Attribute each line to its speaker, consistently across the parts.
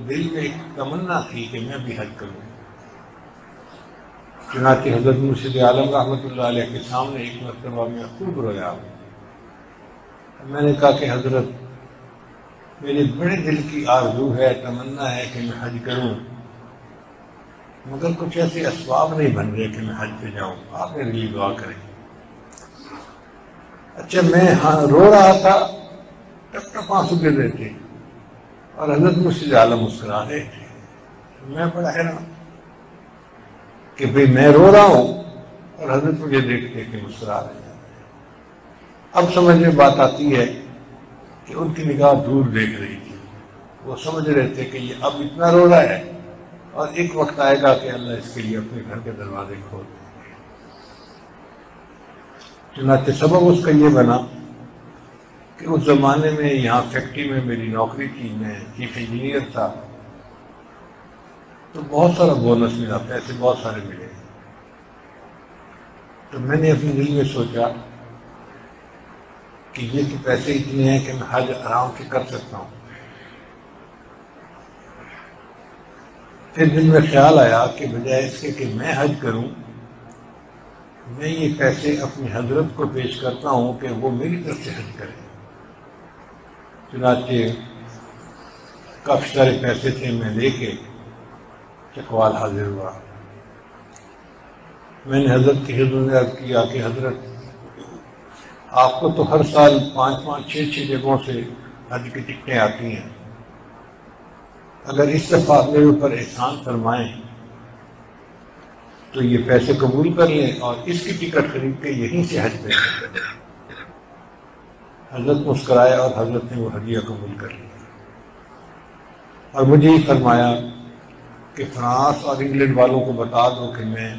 Speaker 1: دل میں ایک تمنا تھی کہ میں بھی حج کروں۔ چنانچہ حضرت مرشد عالم رحمۃ اللہ علیہ کے سامنے ایک مرتبہ میں خوب رویا۔ میں نے کہا کہ حضرت میرے بڑے دل کی آرزو ہے، تمنا ہے کہ میں حج کروں، مگر کچھ ایسے اسباب نہیں بن رہے کہ میں حج پہ جاؤں، آپ میرے لیے دعا کریں۔ اچھا میں رو رہا تھا، ٹپ ٹپ آنسو گر رہے تھے اور حضرت مرشد عالم مسکرا رہے تھے۔ میں بڑا حیران کہ بھئی میں رو رہا ہوں اور حضرت مجھے دیکھتے کہ مسکرا رہے ہیں۔ اب سمجھ میں بات آتی ہے کہ ان کی نگاہ دور دیکھ رہی تھی، وہ سمجھ رہے تھے کہ یہ اب اتنا رو رہا ہے اور ایک وقت آئے گا کہ اللہ اس کے لیے اپنے گھر کے دروازے کھول دیں گے۔ چنانچہ سبب اس کا یہ بنا کہ اس زمانے میں یہاں فیکٹری میں میری نوکری تھی، میں چیف انجینئر تھا، تو بہت سارا بونس ملا، پیسے بہت سارے ملے۔ تو میں نے اپنے دل میں سوچا کہ یہ تو پیسے اتنے ہیں کہ میں حج آرام سے کر سکتا ہوں۔ پھر دل میں خیال آیا کہ بجائے اس کے کہ میں حج کروں، میں یہ پیسے اپنی حضرت کو پیش کرتا ہوں کہ وہ میری طرف سے حج کرے۔ چنانچہ کافی سارے پیسے تھے، میں لے کے چکوال حاضر ہوا۔ میں نے حضرت کی خدمت میں عرض کیا کہ حضرت آپ کو تو ہر سال 5-5 6 جگہوں سے حج کی ٹکٹیں آتی ہیں، اگر اس دفعہ میرے اوپر احسان فرمائیں تو یہ پیسے قبول کر لیں اور اس کی ٹکٹ خرید کے یہیں سے حج پہ کریں۔ حضرت مسکرائے اور حضرت نے وہ ہدیہ قبول کر لیا اور مجھے ہی فرمایا کہ فرانس اور انگلینڈ والوں کو بتا دو کہ میں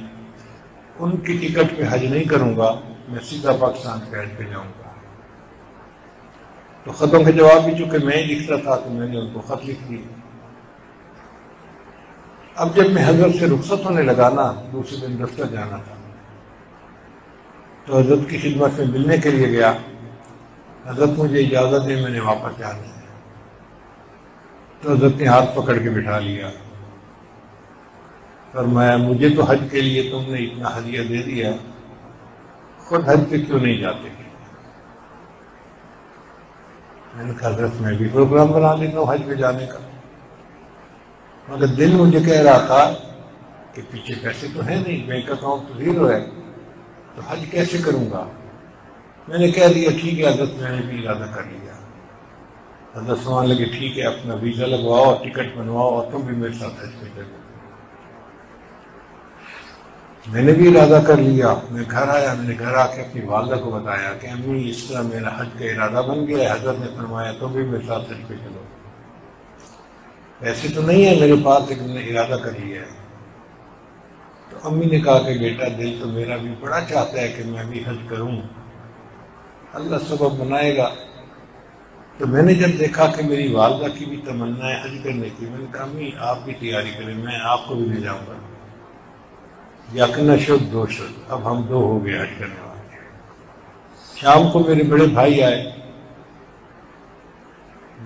Speaker 1: ان کی ٹکٹ پہ حج نہیں کروں گا، میں سیدھا پاکستان کے حج پہ جاؤں گا۔ تو خطوں کے جواب بھی چونکہ میں ہی لکھتا تھا تو میں نے ان کو خط لکھ دی۔ اب جب میں حضرت سے رخصت ہونے لگا نا، دوسرے دن دفتر جانا تھا، تو حضرت کی خدمت میں ملنے کے لیے گیا۔ حضرت مجھے اجازت دے، میں نے واپس جانا ہے۔ تو حضرت نے ہاتھ پکڑ کے بٹھا لیا، فرمایا مجھے تو حج کے لیے تم نے اتنا ہدیہ دے دیا، خود حج پہ کیوں نہیں جاتے؟ میں نے کہا حضرت میں بھی پروگرام بنا لیتا ہوں حج پہ جانے کا، مگر دل مجھے کہہ رہا تھا کہ پیچھے پیسے تو ہیں نہیں، بینک اکاؤنٹ تو زیرو ہے، تو حج کیسے کروں گا؟ میں نے کہہ دیا ٹھیک ہے حضرت، میں نے بھی ارادہ کر لیا۔ حضرت سمجھنے لگے ٹھیک ہے، اپنا ویزا لگواؤ، ٹکٹ بنواؤ اور تم بھی میرے ساتھ حج پہ چلو۔ میں نے بھی ارادہ کر لیا۔ میں گھر آیا، میں نے گھر آ کے اپنی والدہ کو بتایا کہ امی اس طرح میرا حج کا ارادہ بن گیا ہے، حضرت نے فرمایا تم بھی میرے ساتھ حج پہ چلو۔ ایسے تو نہیں ہے میرے پاس، لیکن میں نے ارادہ کر لیا ہے۔ تو امی نے کہا کہ بیٹا دل تو میرا بھی بڑا چاہتا ہے کہ میں بھی حج کروں، اللہ سبب بنائے گا۔ تو میں نے جب دیکھا کہ میری والدہ کی بھی تمنا ہے حج کرنے کی، میں نے کہا امی آپ بھی تیاری کریں، میں آپ کو بھی لے جاؤں گا۔ یقینا شد دو شد، اب ہم 2 ہو گئے حج کرنے والے۔ شام کو میرے بڑے بھائی آئے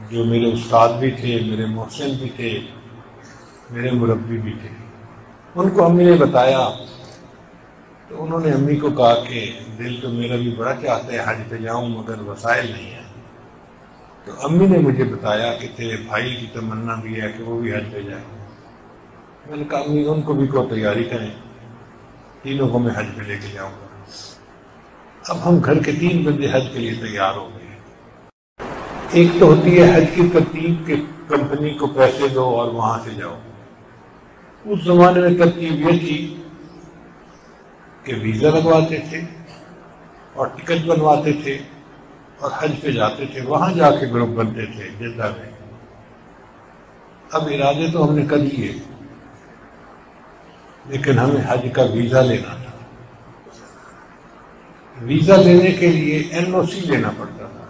Speaker 1: جو میرے استاد بھی تھے، میرے محسن بھی تھے، میرے مربی بھی تھے۔ ان کو امی نے بتایا تو انہوں نے امی کو کہا کہ دل تو میرا بھی بڑا چاہتا ہے حج پہ جاؤں، مگر وسائل نہیں ہیں۔ تو امی نے مجھے بتایا کہ تیرے بھائی کی تمنا بھی ہے کہ وہ بھی حج پہ جائے۔ میں نے کہا امی ان کو بھی کو تیاری کریں، تینوں کو میں حج پہ لے کے جاؤں گا۔ اب ہم گھر کے 3 بندے حج کے لیے تیار ہو گئے۔ ایک تو ہوتی ہے حج کی ترتیب کہ کمپنی کو پیسے دو اور وہاں سے جاؤ۔ اس زمانے میں ترتیب یہ تھی کہ ویزا لگواتے تھے اور ٹکٹ بنواتے تھے اور حج پہ جاتے تھے، وہاں جا کے گروپ بنتے تھے جدہ میں۔ اب ارادے تو ہم نے کر لیے، لیکن ہمیں حج کا ویزا لینا تھا۔ ویزا لینے کے لیے NOC لینا پڑتا تھا،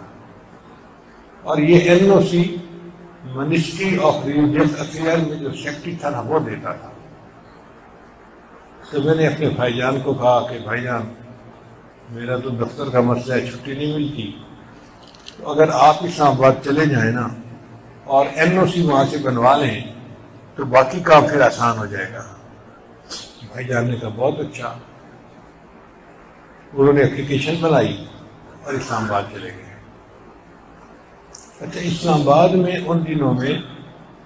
Speaker 1: اور یہ NOC ministry of religious affair میں جو سیکٹری تھا نا وہ دیتا تھا۔ تو میں نے اپنے بھائی جان کو کہا کہ بھائی جان میرا تو دفتر کا مسئلہ ہے، چھٹی نہیں ملتی، تو اگر آپ اسلام آباد چلے جائیں نا اور NOC وہاں سے بنوا لیں تو باقی کام پھر آسان ہو جائے گا۔ بھائی جان نے کہا بہت اچھا۔ انہوں نے اپلیکیشن بنائی اور اسلام آباد چلے گئے۔ اچھا، اسلام آباد میں ان دنوں میں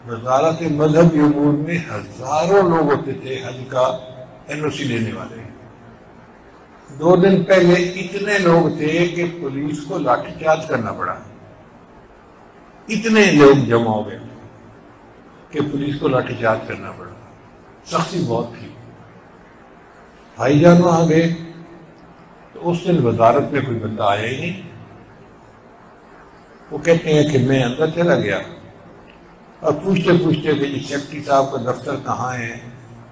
Speaker 1: وزارت مذہبی امور میں ہزاروں لوگ ہوتے تھے حج کا این او سی لینے والے۔ 2 دن پہلے اتنے لوگ تھے کہ پولیس کو لاٹھی چارج کرنا پڑا، اتنے لوگ جمع ہو گئے کہ پولیس کو لاٹھی چارج کرنا پڑا، سختی بہت تھی۔ بھائی جان وہاں گئے تو اس دن وزارت میں کوئی بندہ آیا ہی نہیں۔ وہ کہتے ہیں کہ میں اندر چلا گیا اور پوچھتے پوچھتے کہ جی سیکرٹری صاحب کا دفتر کہاں ہے،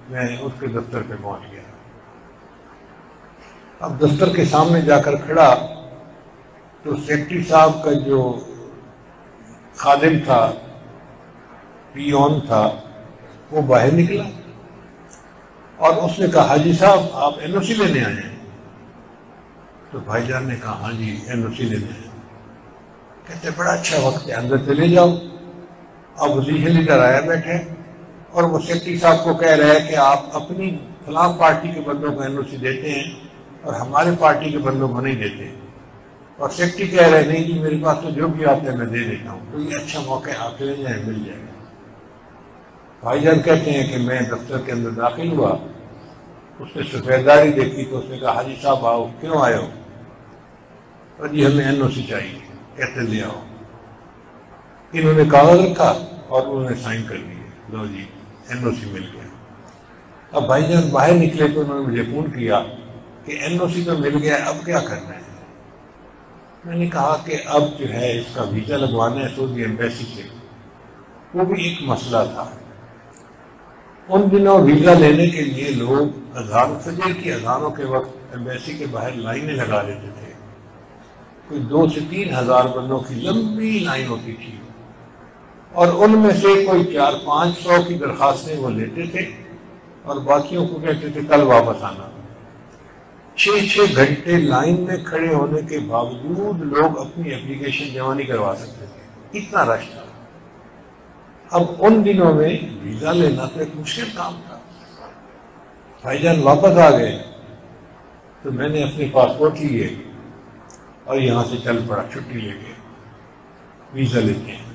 Speaker 1: میں اس کے دفتر پہ پہنچ گیا۔ اب دفتر کے سامنے جا کر کھڑا تو سیکرٹری صاحب کا جو خادم تھا، پیون تھا، وہ باہر نکلا اور اس نے کہا حاجی صاحب آپ این او سی لینے آئے ہیں؟ تو بھائی جان نے کہا ہاں جی این او سی لینے آئے۔ کہتے بڑا اچھا وقت ہے، اندر چلے جاؤ۔ اب وزیر لیڈر آیا بیٹھے اور وہ سیکرٹری صاحب کو کہہ رہا ہے کہ آپ اپنی فلاں پارٹی کے بندوں کو این او سی دیتے ہیں اور ہمارے پارٹی کے بندوں کو نہیں دیتے، اور سیکرٹری کہہ رہے نہیں جی میرے پاس تو جو بھی آتا ہے میں دے دیتا ہوں، تو یہ اچھا موقع ہے آپ لے جائیں، مل جائے گا۔ بھائی جان کہتے ہیں کہ میں دفتر کے اندر داخل ہوا، اس نے سفیداری دیکھی تو اس نے کہا حاجی صاحب آؤ، کیوں آئے ہو؟ اور جی ہمیں این او سی چاہیے۔ کہتے لے آؤ۔ انہوں نے کاغذ رکھا اور انہوں نے سائن کر دیے، لو جی این او سی مل گیا۔ اب بھائی جان باہر نکلے تو انہوں نے مجھے فون کیا کہ این او سی تو مل گیا، اب کیا کرنا ہے؟ میں نے کہا کہ اب جو ہے اس کا ویزا لگوانا ہے سعودی ایمبیسی سے، وہ بھی ایک مسئلہ تھا۔ ان دنوں ویزا لینے کے لیے لوگ فجر کی اذانوں کے وقت ایمبیسی کے باہر لائنیں لگا لیتے تھے، کوئی 2 سے 3 ہزار بندوں کی لمبی لائن ہوتی تھی، اور ان میں سے کوئی 400-500 کی درخواستیں وہ لیتے تھے اور باقیوں کو کہتے تھے کل واپس آنا۔ 6 گھنٹے لائن میں کھڑے ہونے کے باوجود لوگ اپنی اپلیکیشن جمع نہیں کروا سکتے تھے، اتنا رش تھا۔ اب ان دنوں میں ویزا لینا تو ایک مشکل کام تھا۔ بھائی جان واپس آ گئے تو میں نے اپنے پاسپورٹ لیے اور یہاں سے چل پڑا چھٹی لے کے، ویزا لیتے ہیں۔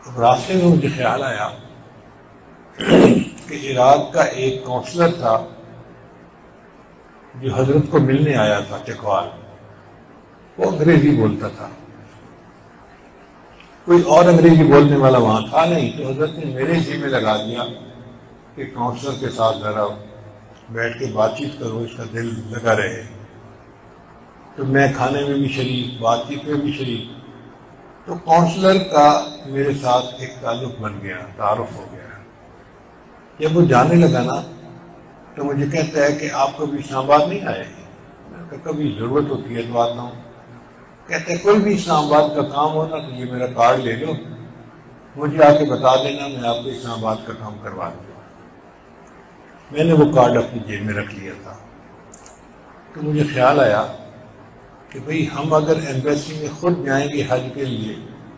Speaker 1: اب راستے میں مجھے خیال آیا کہ عراق کا ایک کونسلر تھا جو حضرت کو ملنے آیا تھا چکوال، وہ انگریزی بولتا تھا، کوئی اور انگریزی بولنے والا وہاں تھا نہیں، تو حضرت نے میرے ذمہ لگا دیا کہ کونسلر کے ساتھ ذرا بیٹھ کے بات چیت کرو، اس کا دل لگا رہے۔ تو میں کھانے میں بھی شریک، بات چیت میں بھی شریک، تو کونسلر کا میرے ساتھ ایک تعلق بن گیا، تعارف ہو گیا۔ جب وہ جانے لگا نا تو مجھے کہتا ہے کہ آپ کبھی اسلام آباد نہیں آئے؟ میں نے کہا کبھی ضرورت ہوتی ہے تو آتا ہوں۔ کہتے ہیں کوئی بھی اسلام آباد کا کام ہونا تو یہ میرا کارڈ لے لو، مجھے آ کے بتا دینا، میں آپ کو اسلام آباد کا کام کروا دوں گا۔ میں نے وہ کارڈ اپنی جیب میں رکھ لیا تھا، تو مجھے خیال آیا کہ بھئی ہم اگر ایمبیسی میں خود جائیں گے حج کے لیے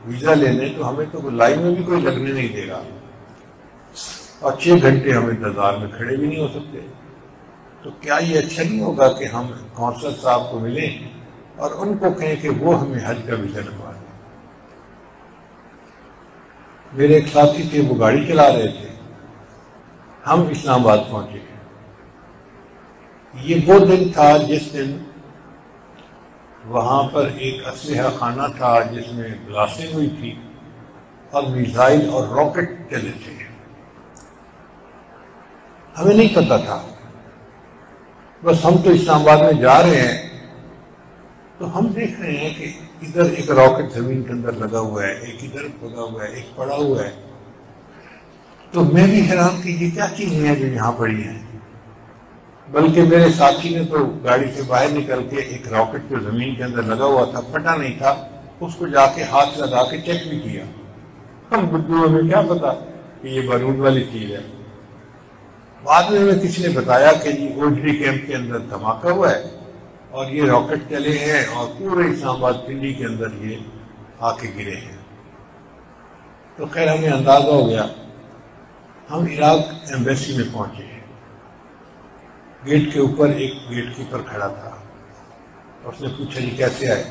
Speaker 1: ویزا لینے تو ہمیں تو لائن میں بھی کوئی لگنے نہیں دے گا، اور 6 گھنٹے ہم انتظار میں کھڑے بھی نہیں ہو سکتے، تو کیا یہ اچھا نہیں ہوگا کہ ہم کونسلر صاحب کو ملیں اور ان کو کہیں کہ وہ ہمیں حج کا ویزا لگوا دیں۔ میرے ایک ساتھی تھے، وہ گاڑی چلا رہے تھے، ہم اسلام آباد پہنچے۔ یہ وہ دن تھا جس دن وہاں پر ایک اسلحہ خانہ تھا جس میں بلاسٹنگ ہوئی تھی اور میزائل اور راکٹ چلے تھے۔ ہمیں نہیں پتا تھا، بس ہم تو اسلام آباد میں جا رہے ہیں، تو ہم دیکھ رہے ہیں کہ ادھر ایک راکٹ زمین کے اندر لگا ہوا ہے، ایک ادھر لگا ہوا ہے، ایک پڑا ہوا ہے۔ تو میں بھی حیران کہ یہ کیا چیزیں ہیں جو یہاں پڑی ہیں، بلکہ میرے ساتھی نے تو گاڑی سے باہر نکل کے ایک راکٹ جو زمین کے اندر لگا ہوا تھا، پھٹا نہیں تھا، اس کو جا کے ہاتھ لگا کے چیک بھی کیا۔ ہم بدھو ہمیں کیا پتا کہ یہ بارود والی چیز ہے۔ بعد میں ہمیں کسی نے بتایا کہ جی اوجری کیمپ کے اندر دھماکہ ہوا ہے اور یہ راکٹ چلے ہیں اور پورے اسلام آباد پنڈی کے اندر یہ آ کے گرے ہیں۔ تو خیر ہمیں اندازہ ہو گیا ہم عراق ایمبیسی میں پہنچے، گیٹ کے اوپر ایک گیٹ کیپر کھڑا تھا، اس نے پوچھا جی کیسے آئے؟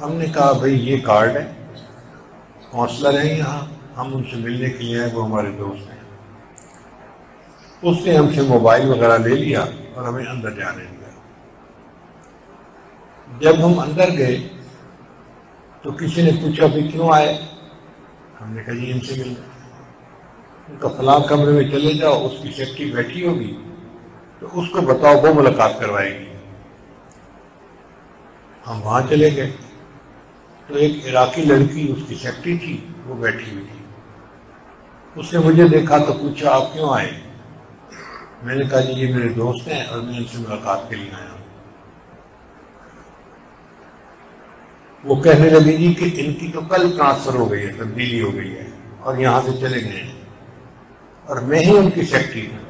Speaker 1: ہم نے کہا بھائی یہ کارڈ ہے، کونسلر ہیں یہاں، ہم ان سے ملنے کے لیے آئے، وہ ہمارے دوست ہیں۔ اس نے ہم سے موبائل وغیرہ لے لیا اور ہمیں اندر جانے دیا۔ جب ہم اندر گئے تو کسی نے پوچھا بھی کیوں آئے؟ ہم نے کہا جی ان سے ملنا۔ ان کا فلاں کمرے میں چلے جاؤ، اس کی سیکرٹری بیٹھی ہوگی تو اس کو بتاؤ، وہ ملاقات کروائے گی۔ ہم وہاں چلے گئے تو ایک عراقی لڑکی اس کی سیکرٹری تھی، وہ بیٹھی ہوئی تھی۔ اس نے مجھے دیکھا تو پوچھا آپ کیوں آئے؟ میں نے کہا جی یہ میرے دوست ہیں اور میں ان سے ملاقات کے لیے آیا ہوں۔ وہ کہنے لگی جی کہ ان کی تو کل ٹرانسفر ہو گئی ہے، تبدیلی ہو گئی ہے اور یہاں سے چلے گئے ہیں، اور میں ہی ان کی سیکرٹری ہوں،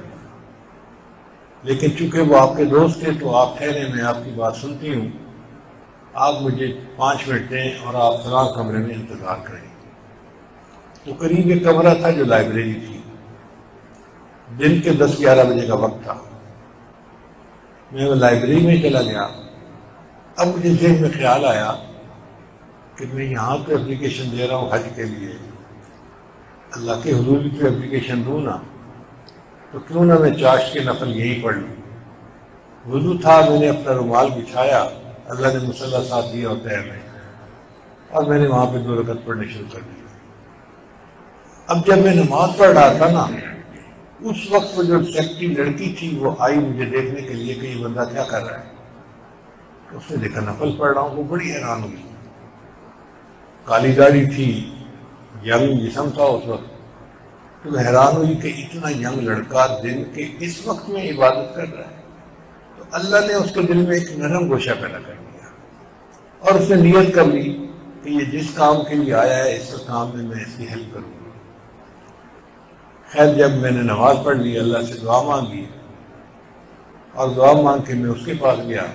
Speaker 1: لیکن چونکہ وہ آپ کے دوست تھے تو آپ ٹھہرے، میں آپ کی بات سنتی ہوں، آپ مجھے 5 منٹ دیں اور آپ فلاں کمرے میں انتظار کریں۔ تو قریب ایک کمرہ تھا جو لائبریری تھی، دن کے 10-11 بجے کا وقت تھا۔ میں وہ لائبریری میں چلا گیا۔ اب مجھے ذہن میں خیال آیا کہ میں یہاں تو اپلیکیشن دے رہا ہوں حج کے لیے، اللہ کے حضور کی تو اپلیکیشن دوں نا، تو کیوں نہ میں چاشت کے نفل یہیں پڑھ لوں۔ وضو تھا، میں نے اپنا رومال بچھایا، اللہ نے مصلی ساتھ دیا ہوتا ہے میں، اور میں نے وہاں پہ 2 رکعت پڑھنے شروع کر دیا۔ اب جب میں نماز پڑھ رہا تھا نا، اس وقت وہ جو سیکرٹری لڑکی تھی وہ آئی مجھے دیکھنے کے لیے کہ یہ بندہ کیا کر رہا ہے۔ اس نے دیکھا نفل پڑھ رہا ہوں، وہ بڑی حیران ہوئی، کالی داڑھی تھی، ینگ جسم تھا اس وقت، تو حیران ہوئی کہ اتنا ینگ لڑکا دن کے اس وقت میں عبادت کر رہا ہے۔ تو اللہ نے اس کے دل میں ایک نرم گوشہ پیدا کر دیا، اور اس نے نیت کر لی کہ یہ جس کام کے لیے آیا ہے اس کام میں اس کی ہیلپ کروں گا۔ خیر جب میں نے نماز پڑھ لی، اللہ سے دعا مانگی، اور دعا مانگ کے میں اس کے پاس گیا۔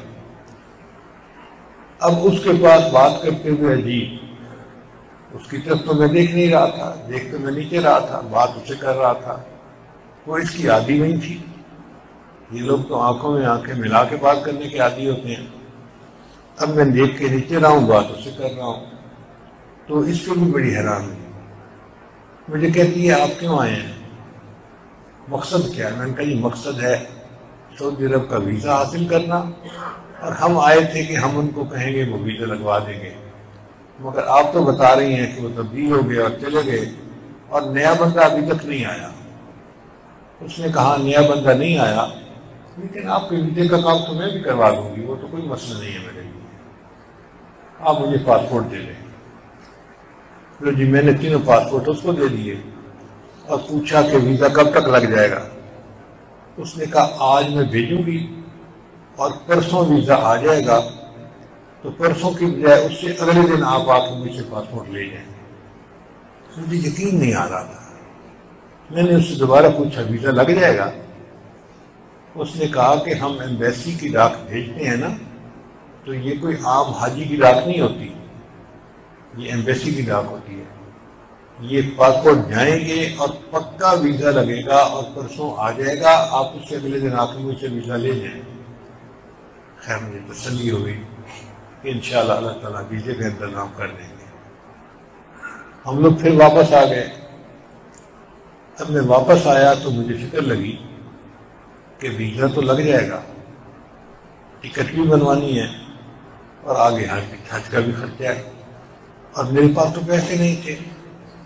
Speaker 1: اب اس کے پاس بات کرتے ہوئے عجیب، اس کی طرف تو میں دیکھ نہیں رہا تھا، دیکھ تو میں نیچے رہا تھا، بات اسے کر رہا تھا، وہ اس کی عادی نہیں تھی۔ یہ لوگ تو آنکھوں میں آنکھیں ملا کے بات کرنے کے عادی ہوتے ہیں۔ اب میں دیکھ کے نیچے رہا ہوں، بات اسے کر رہا ہوں، تو اس کو بھی بڑی حیران ہوئی۔ مجھے کہتی ہے آپ کیوں آئے ہیں، مقصد کیا ہے؟ میں نے کہا یہ مقصد ہے سعودی عرب کا ویزا حاصل کرنا، اور ہم آئے تھے کہ ہم ان کو کہیں گے وہ ویزا لگوا دیں گے، مگر آپ تو بتا رہی ہیں کہ وہ تبدیل ہو گئے اور چلے گئے، اور نیا بندہ ابھی تک نہیں آیا۔ اس نے کہا نیا بندہ نہیں آیا، لیکن آپ کے ویزے کا کام تو میں بھی کروا دوں گی، وہ تو کوئی مسئلہ نہیں ہے میرے لیے، آپ مجھے پاسپورٹ دے دیں۔ تو جی میں نے 3 پاسپورٹ اس کو دے دیے اور پوچھا کہ ویزا کب تک لگ جائے گا۔ اس نے کہا آج میں بھیجوں گی اور پرسوں ویزا آ جائے گا، تو پرسوں کی بجائے اس سے اگلے دن آپ آ کے مجھ سے پاسپورٹ لے جائیں۔ مجھے یقین نہیں آ رہا تھا۔ میں نے اس سے دوبارہ پوچھا ویزا لگ جائے گا؟ اس نے کہا کہ ہم ایمبیسی کی ڈاک بھیجتے ہیں نا، تو یہ کوئی عام حاجی کی ڈاک نہیں ہوتی، یہ ایمبیسی کی ڈاک ہوتی ہے، یہ پاسپورٹ جائیں گے اور پکا ویزا لگے گا اور پرسوں آ جائے گا، آپ اس سے اگلے دن آ کے مجھ سے ویزا لے جائیں۔ خیر مجھے تسلی ہو گئی کہ انشاءاللہ اللہ تعالیٰ ویزے کا انتظام کر دیں گے۔ ہم لوگ پھر واپس آ گئے۔ اب میں واپس آیا تو مجھے فکر لگی کہ ویزا تو لگ جائے گا، ٹکٹ بھی بنوانی ہے، اور آگے حج کا بھی خرچہ ہے، اور میرے پاس تو پیسے نہیں تھے۔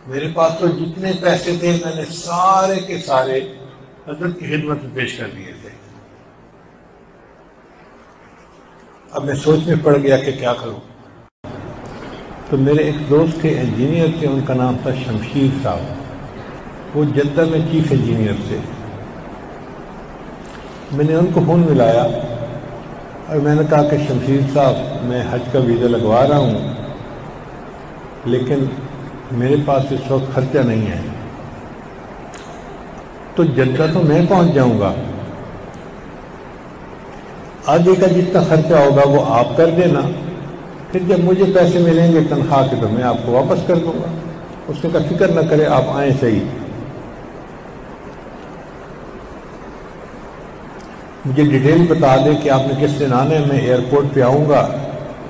Speaker 1: میرے پاس تو جتنے پیسے تھے میں نے سارے کے سارے حضرت کی خدمت میں پیش کر دیے تھے۔ اب میں سوچ میں پڑ گیا کہ کیا کروں۔ تو میرے ایک دوست تھے انجینئر تھے، ان کا نام تھا شمشیر صاحب، وہ جدہ میں چیف انجینئر تھے۔ میں نے ان کو فون ملایا اور میں نے کہا کہ شمشیر صاحب میں حج کا ویزا لگوا رہا ہوں، لیکن میرے پاس اس وقت خرچہ نہیں ہے، تو جدہ تو میں پہنچ جاؤں گا، آگے کا جتنا خرچہ ہوگا وہ آپ کر دینا، پھر جب مجھے پیسے ملیں گے تنخواہ کے تو میں آپ کو واپس کر دوں گا۔ اس نے کہا فکر نہ کرے، آپ آئیں صحیح۔ مجھے ڈیٹیل بتا دیں کہ آپ نے کس دن آنا ہے، میں ایئرپورٹ پہ آؤں گا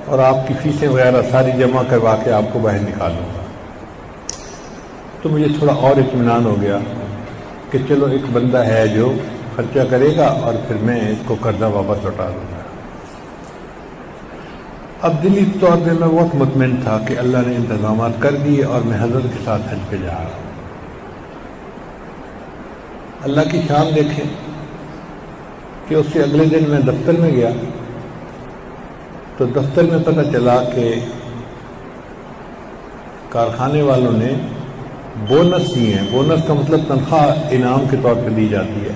Speaker 1: اور آپ کی فیسیں وغیرہ ساری جمع کروا کے آپ کو باہر نکالوں گا۔ تو مجھے تھوڑا اور اطمینان ہو گیا کہ چلو ایک بندہ ہے جو خرچہ کرے گا اور پھر میں اس کو قرضہ واپس لوٹا دوں گا۔ اب دلی طور پہ میں بہت مطمئن تھا کہ اللہ نے انتظامات کر دیے اور میں حضرت کے ساتھ حج پہ جا رہا ہوں۔ اللہ کی شان دیکھیں کہ اس سے اگلے دن میں دفتر میں گیا تو دفتر میں پتہ چلا کہ کارخانے والوں نے بونس دیے ہیں۔ بونس کا مطلب تنخواہ انعام کے طور پہ دی جاتی ہے،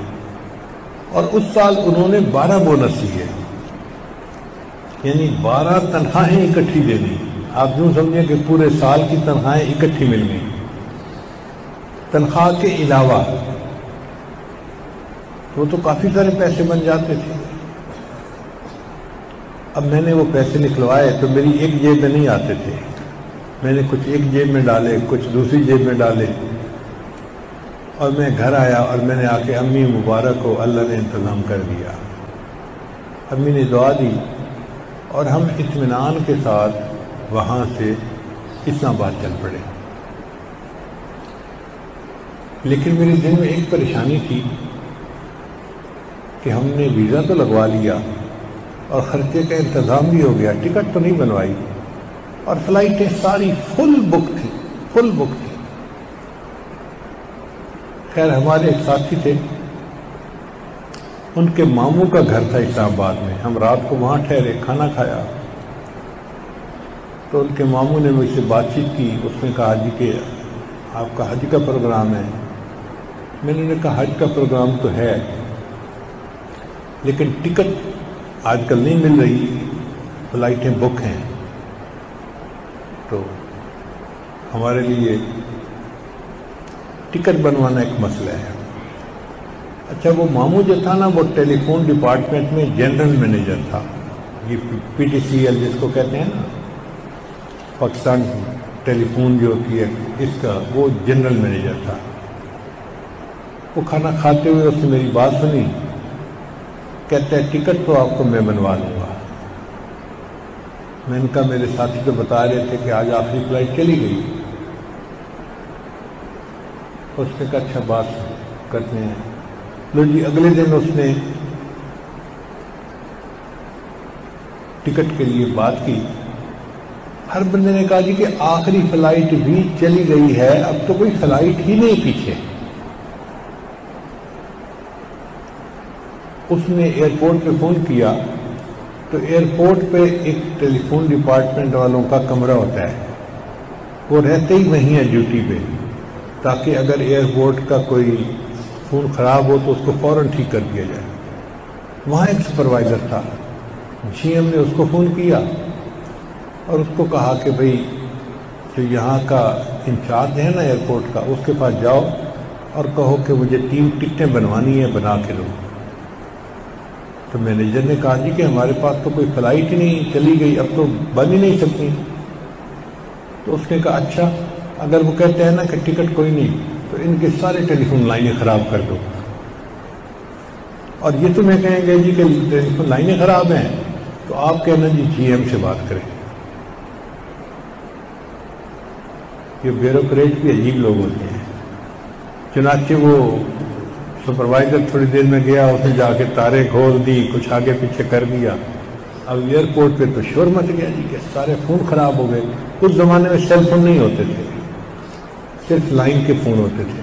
Speaker 1: اور اس سال انہوں نے 12 بونس دیے، یعنی 12 تنخواہیں اکٹھی دے دی۔ آپ یوں سمجھیں کہ پورے سال کی تنخواہیں اکٹھی مل گئی تنخواہ کے علاوہ، وہ تو کافی سارے پیسے بن جاتے تھے۔ اب میں نے وہ پیسے نکلوائے تو میری ایک جیب میں نہیں آتے تھے، میں نے کچھ ایک جیب میں ڈالے، کچھ دوسری جیب میں ڈالے، اور میں گھر آیا اور میں نے آ کے امی مبارک کو اللہ نے انتظام کر دیا۔ امی نے دعا دی اور ہم اطمینان کے ساتھ وہاں سے اسلام آباد چل پڑے۔ لیکن میرے دل میں ایک پریشانی تھی کہ ہم نے ویزا تو لگوا لیا اور خرچے کا انتظام بھی ہو گیا، ٹکٹ تو نہیں بنوائی، اور فلائٹیں ساری فل بک تھی۔ خیر ہمارے ایک ساتھی تھے، ان کے ماموں کا گھر تھا اسلام آباد میں، ہم رات کو وہاں ٹھہرے، کھانا کھایا تو ان کے ماموں نے مجھ سے بات چیت کی۔ اس نے کہا جی کہ آپ کا حج کا پروگرام ہے۔ میں نے کہا حج کا پروگرام تو ہے لیکن ٹکٹ آج کل نہیں مل رہی، فلائٹیں بک ہیں، تو ہمارے لیے ٹکٹ بنوانا ایک مسئلہ ہے۔ اچھا وہ ماموں جو تھا نا وہ ٹیلی فون ڈپارٹمنٹ میں جنرل مینیجر تھا، یہ پی ٹی سی ایل جس کو کہتے ہیں نا، پاکستان ٹیلی فون جو ہوتی ہے اس کا، وہ جنرل مینیجر تھا۔ وہ کھانا کھاتے ہوئے اس نے میری بات سنی، کہتا ہے ٹکٹ تو آپ کو میں بنوا دوں گا۔ میں نے کہا میرے ساتھی تو بتا رہے تھے کہ آج آخری فلائٹ چلی گئی۔ اس نے کہا اچھا بات کرتے ہیں۔ لو جی اگلے دن اس نے ٹکٹ کے لیے بات کی، ہر بندے نے کہا جی کہ آخری فلائٹ بھی چلی گئی ہے، اب تو کوئی فلائٹ ہی نہیں پیچھے۔ اس نے ایئرپورٹ پہ فون کیا تو ایئرپورٹ پہ ایک ٹیلی فون ڈپارٹمنٹ والوں کا کمرہ ہوتا ہے، وہ رہتے ہی وہیں ہے ڈیوٹی پہ، تاکہ اگر ایئرپورٹ کا کوئی فون خراب ہو تو اس کو فوراً ٹھیک کر دیا جائے۔ وہاں ایک سپروائزر تھا، جی ایم نے اس کو فون کیا اور اس کو کہا کہ بھئی جو یہاں کا انچارج ہے نا ایئرپورٹ کا، اس کے پاس جاؤ اور کہو کہ مجھے 3 ٹکٹیں بنوانی ہیں، بنا کے دو۔ تو مینیجر نے کہا جی کہ ہمارے پاس تو کوئی فلائٹ ہی نہیں، چلی گئی، اب تو بن ہی نہیں سکتی۔ تو اس نے کہا اچھا اگر وہ کہتے ہیں نا کہ ٹکٹ کوئی نہیں تو ان کے سارے ٹیلی فون لائنیں خراب کر دو، اور یہ تمہیں کہیں گے جی کہ ٹیلی فون لائنیں خراب ہیں تو آپ کہنا جی جی ایم سے بات کریں۔ یہ بیوروکریٹ بھی عجیب لوگ ہوتے ہیں۔ چنانچہ وہ سپروائزر تھوڑی دیر میں گیا، اس نے جا کے تاریں کھول دی، کچھ آگے پیچھے کر دیا۔ اب ایئرپورٹ پہ تو شور مچ گیا جی کہ سارے فون خراب ہو گئے۔ اس زمانے میں سیل فون نہیں ہوتے تھے، صرف لائن کے فون ہوتے تھے۔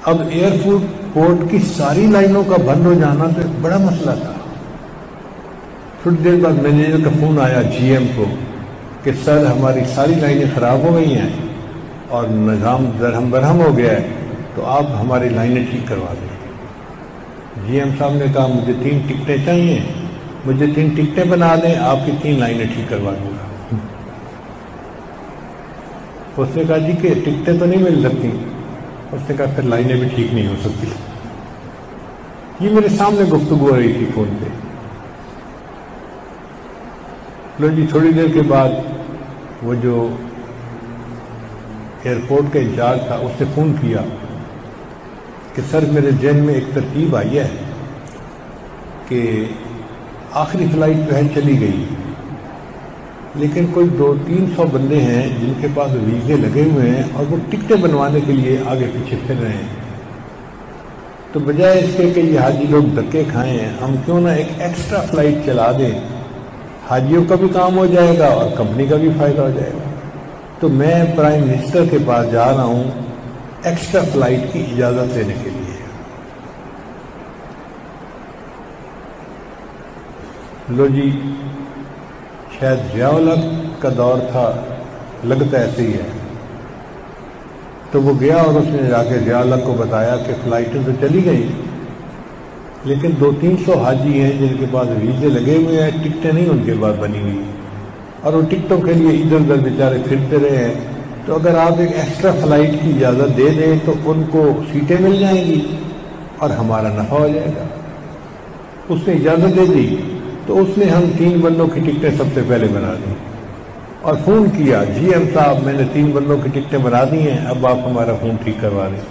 Speaker 1: اب ایئرپورٹ کی ساری لائنوں کا بند ہو جانا تو ایک بڑا مسئلہ تھا۔ تھوڑی دیر بعد مینیجر کا فون آیا جی ایم کو کہ سر ہماری ساری لائنیں خراب ہو گئی ہیں اور نظام درہم برہم ہو گیا ہے، تو آپ ہماری لائنیں ٹھیک کروا دیں۔ جی ایم صاحب نے کہا مجھے 3 ٹکٹیں چاہیے، مجھے 3 ٹکٹیں بنا دیں، آپ کی 3 لائنیں ٹھیک کروا دوں گا۔ اس نے کہا جی کہ ٹکٹیں تو نہیں مل سکتی۔ اس نے کہا پھر لائنیں بھی ٹھیک نہیں ہو سکتی۔ یہ میرے سامنے گفتگو ہو رہی تھی فون پہ۔ لو جی تھوڑی دیر کے بعد وہ جو ایئرپورٹ کا انچارج تھا اس نے فون کیا کہ سر میرے ذہن میں ایک ترتیب آئی ہے کہ آخری فلائٹ جو ہے چلی گئی، لیکن کوئی 200-300 بندے ہیں جن کے پاس ویزے لگے ہوئے ہیں اور وہ ٹکٹیں بنوانے کے لیے آگے پیچھے پھر رہے ہیں۔ تو بجائے اس کے کہ یہ حاجی لوگ دھکے کھائیں ہیں، ہم کیوں نہ ایک ایکسٹرا فلائٹ چلا دیں، حاجیوں کا بھی کام ہو جائے گا اور کمپنی کا بھی فائدہ ہو جائے گا۔ تو میں پرائم منسٹر کے پاس جا رہا ہوں ایکسٹرا فلائٹ کی اجازت لینے کے لیے۔ لو جی، شاید ضیاء الحق کا دور تھا، لگتا ایسے ہی ہے۔ تو وہ گیا اور اس نے جا کے ضیاء الحق کو بتایا کہ فلائٹیں تو چلی گئی، لیکن 200-300 حاجی ہیں جن کے پاس ویزے لگے ہوئے ہیں، ٹکٹیں نہیں ان کے پاس بنی ہوئی، اور وہ ٹکٹوں کے لیے ادھر ادھر بیچارے پھرتے رہے ہیں۔ تو اگر آپ ایک ایکسٹرا فلائٹ کی اجازت دے دیں تو ان کو سیٹیں مل جائیں گی اور ہمارا نفع ہو جائے گا۔ اس نے اجازت دے دی تو اس نے ہم 3 بندوں کی ٹکٹیں سب سے پہلے بنا دیں اور فون کیا، جی ایم صاحب میں نے 3 بندوں کی ٹکٹیں بنا دی ہیں، اب آپ ہمارا فون ٹھیک کروا دیں۔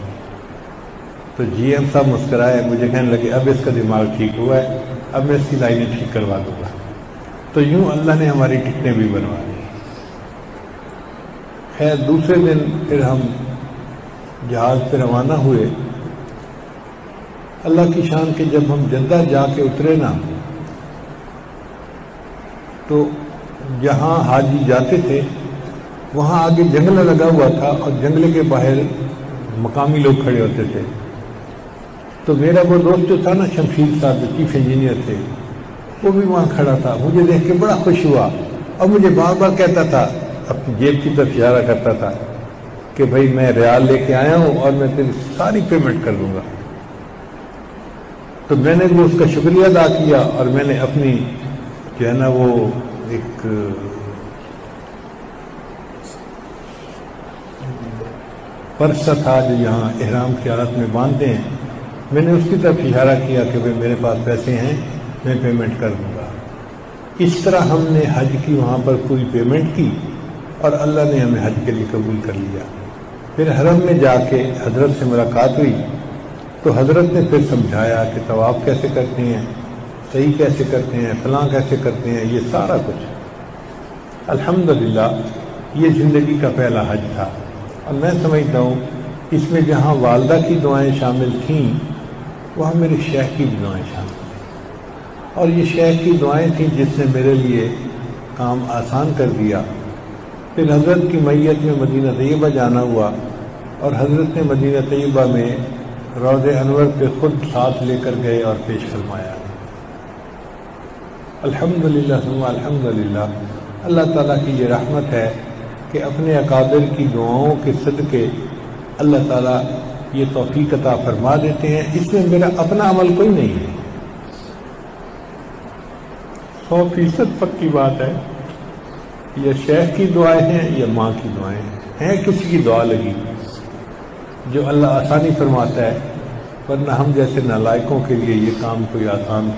Speaker 1: تو جی ایم صاحب مسکرائے، مجھے کہنے لگے اب اس کا دماغ ٹھیک ہوا ہے، اب میں اس کی لائنیں ٹھیک کروا دوں گا۔ تو یوں اللہ نے ہماری ٹکٹیں بھی بنوا دی۔ خیر دوسرے دن پھر ہم جہاز پہ روانہ ہوئے۔ اللہ کی شان کہ جب ہم جدہ جا کے اترے نا، تو جہاں حاجی جاتے تھے وہاں آگے جنگلہ لگا ہوا تھا اور جنگلے کے باہر مقامی لوگ کھڑے ہوتے تھے۔ تو میرا وہ دوست جو تھا نا شمشیر صاحب جو چیف انجینئر تھے، وہ بھی وہاں کھڑا تھا، مجھے دیکھ کے بڑا خوش ہوا اور مجھے بار بار کہتا تھا، اپنی جیب کی طرف اشارہ کرتا تھا کہ بھائی میں ریال لے کے آیا ہوں اور میں تیری ساری پیمنٹ کر دوں گا۔ تو میں نے بھی اس کا شکریہ ادا کیا اور میں نے اپنی جو ہے نا وہ ایک پرس تھا جو یہاں احرام کی حالت میں باندھتے ہیں، میں نے اس کی طرف اشارہ کیا کہ بھائی میرے پاس پیسے ہیں، میں پیمنٹ کر دوں گا۔ اس طرح ہم نے حج کی وہاں پر پوری پیمنٹ کی اور اللہ نے ہمیں حج کے لیے قبول کر لیا۔ پھر حرم میں جا کے حضرت سے ملاقات ہوئی تو حضرت نے پھر سمجھایا کہ طواف کیسے کرتے ہیں، صحیح کیسے کرتے ہیں، فلاں کیسے کرتے ہیں، یہ سارا کچھ۔ الحمدللہ یہ زندگی کا پہلا حج تھا، اور میں سمجھتا ہوں اس میں جہاں والدہ کی دعائیں شامل تھیں وہاں میرے شیخ کی بھی دعائیں شامل تھیں، اور یہ شیخ کی دعائیں تھیں جس نے میرے لیے کام آسان کر دیا۔ پھر حضرت کی میت میں مدینہ طیبہ جانا ہوا اور حضرت نے مدینہ طیبہ میں روضہ انور پہ خود ساتھ لے کر گئے اور پیش فرمایا۔ الحمدللہ ثم الحمدللہ، اللہ تعالیٰ کی یہ رحمت ہے کہ اپنے اکابر کی دعاؤں کے صدقے اللہ تعالیٰ یہ توفیق عطا فرما دیتے ہیں۔ اس میں میرا اپنا عمل کوئی نہیں ہے، 100% پکی بات ہے، یا شیخ کی دعائیں ہیں یا ماں کی دعائیں ہیں، کسی کی دعا لگی جو اللہ آسانی فرماتا ہے، ورنہ ہم جیسے نالائقوں کے لیے یہ کام کوئی آسان